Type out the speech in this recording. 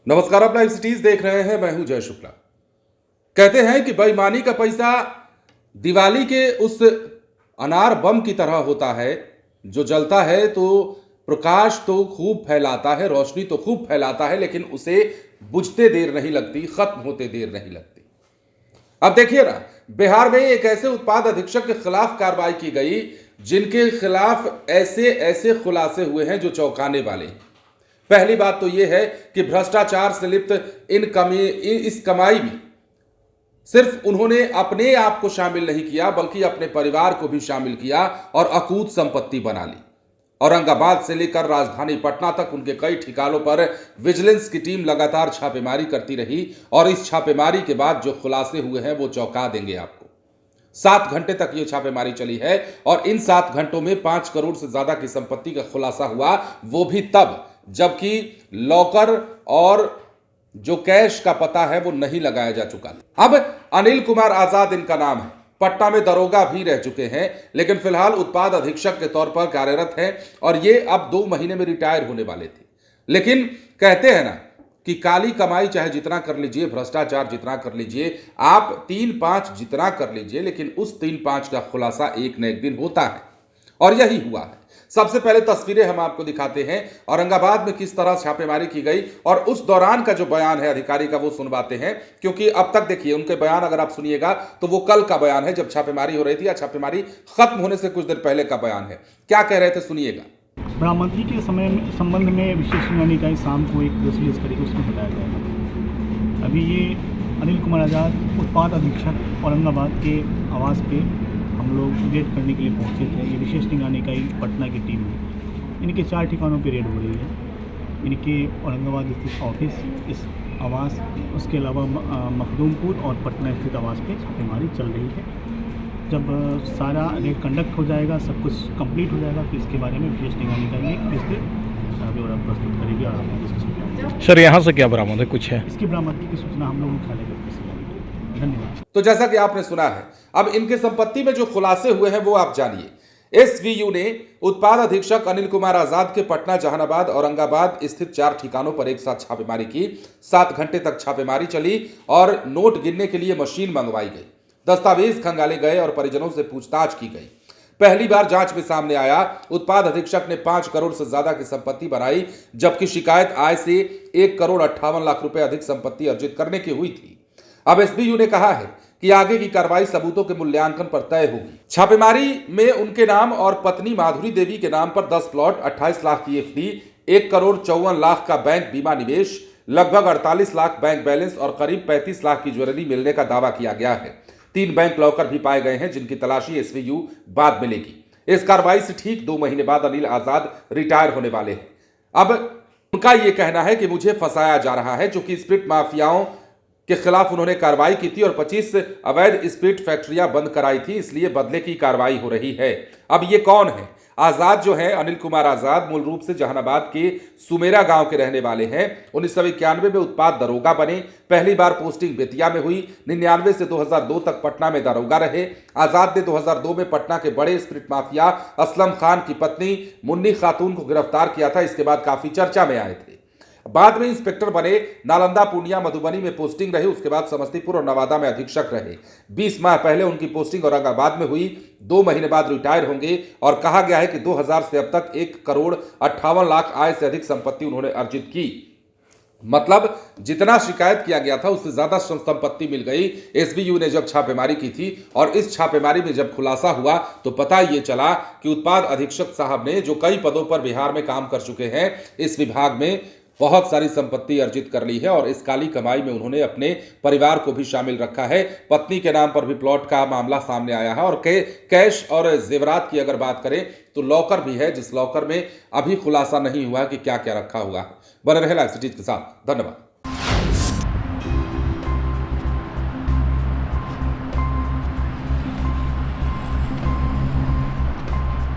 नमस्कार, आप live cities देख रहे हैं। मैं हूं जय शुक्ला। कहते हैं कि बेईमानी का पैसा दिवाली के उस अनार बम की तरह होता है जो जलता है तो प्रकाश तो खूब फैलाता है, रोशनी तो खूब फैलाता है, लेकिन उसे बुझते देर नहीं लगती, खत्म होते देर नहीं लगती। अब देखिए ना, बिहार में एक ऐसे उत्पाद अधीक्षक के खिलाफ कार्रवाई की गई जिनके खिलाफ ऐसे ऐसे खुलासे हुए हैं जो चौंकाने वाले हैं। पहली बात तो यह है कि भ्रष्टाचार से लिप्त इस कमाई में सिर्फ उन्होंने अपने आप को शामिल नहीं किया बल्कि अपने परिवार को भी शामिल किया और अकूत संपत्ति बना ली। औरंगाबाद से लेकर राजधानी पटना तक उनके कई ठिकानों पर विजिलेंस की टीम लगातार छापेमारी करती रही और इस छापेमारी के बाद जो खुलासे हुए हैं वो चौंका देंगे आपको। 7 घंटे तक ये छापेमारी चली है और इन 7 घंटों में 5 करोड़ से ज्यादा की संपत्ति का खुलासा हुआ, वो भी तब जबकि लॉकर और जो कैश का पता है वो नहीं लगाया जा चुका। अब अनिल कुमार आजाद इनका नाम है, पटना में दरोगा भी रह चुके हैं, लेकिन फिलहाल उत्पाद अधीक्षक के तौर पर कार्यरत हैं और ये अब 2 महीने में रिटायर होने वाले थे। लेकिन कहते हैं ना कि काली कमाई चाहे जितना कर लीजिए, भ्रष्टाचार जितना कर लीजिए, आप 3-5 जितना कर लीजिए, लेकिन उस 3-5 का खुलासा एक न एक दिन होता है और यही हुआ है। सबसे पहले तस्वीरें हम आपको दिखाते हैं औरंगाबाद में किस तरह छापेमारी की गई और उस दौरान का जो बयान है अधिकारी का वो सुनवाते हैं, क्योंकि अब तक देखिए उनके बयान अगर आप सुनिएगा तो वो कल का बयान है जब छापेमारी हो रही थी या छापेमारी खत्म होने से कुछ देर पहले का बयान है। क्या कह रहे थे सुनिएगा। बरामदगी के संबंध में विशेष निगरानी इकाई शाम को एक प्रेस रिलीज करेगी, उसमें बताया जाएगा। अभी ये अनिल कुमार आजाद उत्पाद अधीक्षक औरंगाबाद के आवास पे हम लोग रेड करने के लिए पहुंचे थे। ये विशेष निगरानी इकाई पटना की टीम है, इनके 4 ठिकानों पे रेड हो रही है। इनके औरंगाबाद स्थित ऑफिस, इस आवास, उसके अलावा मखदूमपुर और पटना स्थित आवास पे छापेमारी चल रही है। जब सारा रेड कंडक्ट हो जाएगा, सब कुछ कंप्लीट हो जाएगा, तो इसके बारे में विशेष निगरानी इकाई में विस्तृत ब्यौरा प्रस्तुत करेगी और आप इसकी सर यहाँ से क्या बरामद है, कुछ है? इसकी बरामदगी की सूचना हम लोग मुख्यालय को करेंगे। धन्यवाद। तो जैसा कि आपने सुना है, अब इनके संपत्ति में जो खुलासे हुए हैं वो आप जानिए। एसवीयू ने उत्पाद अधीक्षक अनिल कुमार आजाद के पटना, जहानाबाद, औरंगाबाद स्थित 4 ठिकानों पर एक साथ छापेमारी की। 7 घंटे तक छापेमारी चली और नोट गिनने के लिए मशीन मंगवाई गई, दस्तावेज खंगाले गए और परिजनों से पूछताछ की गई। पहली बार जांच में सामने आया उत्पाद अधीक्षक ने 5 करोड़ से ज्यादा की संपत्ति बनाई, जबकि शिकायत आय से 1 करोड़ 58 लाख रुपए अधिक संपत्ति अर्जित करने की हुई थी। अब एसबीयू ने कहा है कि आगे की कार्रवाई सबूतों के मूल्यांकन पर तय होगी। छापेमारी में उनके नाम और पत्नी माधुरी देवी के नाम पर 10 प्लॉट, 28 लाख की एफडी, 1 करोड़ 54 लाख का बैंक बीमा निवेश, लगभग 48 लाख बैंक बैलेंस और करीब 35 लाख की ज्वेलरी मिलने का दावा किया गया है। 3 बैंक लॉकर भी पाए गए हैं जिनकी तलाशी एसवीयू बाद में लेगी। इस कार्रवाई से ठीक 2 महीने बाद अनिल आजाद रिटायर होने वाले हैं। अब उनका यह कहना है कि मुझे फंसाया जा रहा है, चूंकि स्प्रिट माफियाओं के खिलाफ उन्होंने कार्रवाई की थी और 25 अवैध स्प्रिट फैक्ट्रियां बंद कराई थी, इसलिए बदले की कार्रवाई हो रही है। अब ये कौन है? आजाद जो है, अनिल कुमार आजाद, मूल रूप से जहानाबाद के सुमेरा गांव के रहने वाले हैं। 1991 में उत्पाद दरोगा बने। पहली बार पोस्टिंग बेतिया में हुई। 99 से 2002 तक पटना में दरोगा रहे। आजाद ने 2002 में पटना के बड़े स्प्रिट माफिया असलम खान की पत्नी मुन्नी खातून को गिरफ्तार किया था। इसके बाद काफी चर्चा में आए थे। बाद में इंस्पेक्टर बने। नालंदा, पूर्णिया, मधुबनी में पोस्टिंग रही। उसके बाद समस्तीपुर और नवादा में अधीक्षक रहे। 20 माह पहले उनकी पोस्टिंग औरंगाबाद में हुई। 2 महीने बाद रिटायर होंगे और कहा गया है कि 2000 से अब तक 1 करोड़ 58 लाख आय से अधिक संपत्ति उन्होंने अर्जित की। मतलब जितना शिकायत किया गया था उससे ज्यादा संपत्ति मिल गई। एसबीयू ने जब छापेमारी की थी और इस छापेमारी में जब खुलासा हुआ तो पता ये चला कि उत्पाद अधीक्षक साहब ने, जो कई पदों पर बिहार में काम कर चुके हैं, इस विभाग में बहुत सारी संपत्ति अर्जित कर ली है और इस काली कमाई में उन्होंने अपने परिवार को भी शामिल रखा है। पत्नी के नाम पर भी प्लॉट का मामला सामने आया है और कैश और जेवरात की अगर बात करें तो लॉकर भी है, जिस लॉकर में अभी खुलासा नहीं हुआ कि क्या क्या रखा हुआ है। बने रहे लाइव सिटीज के साथ। धन्यवाद।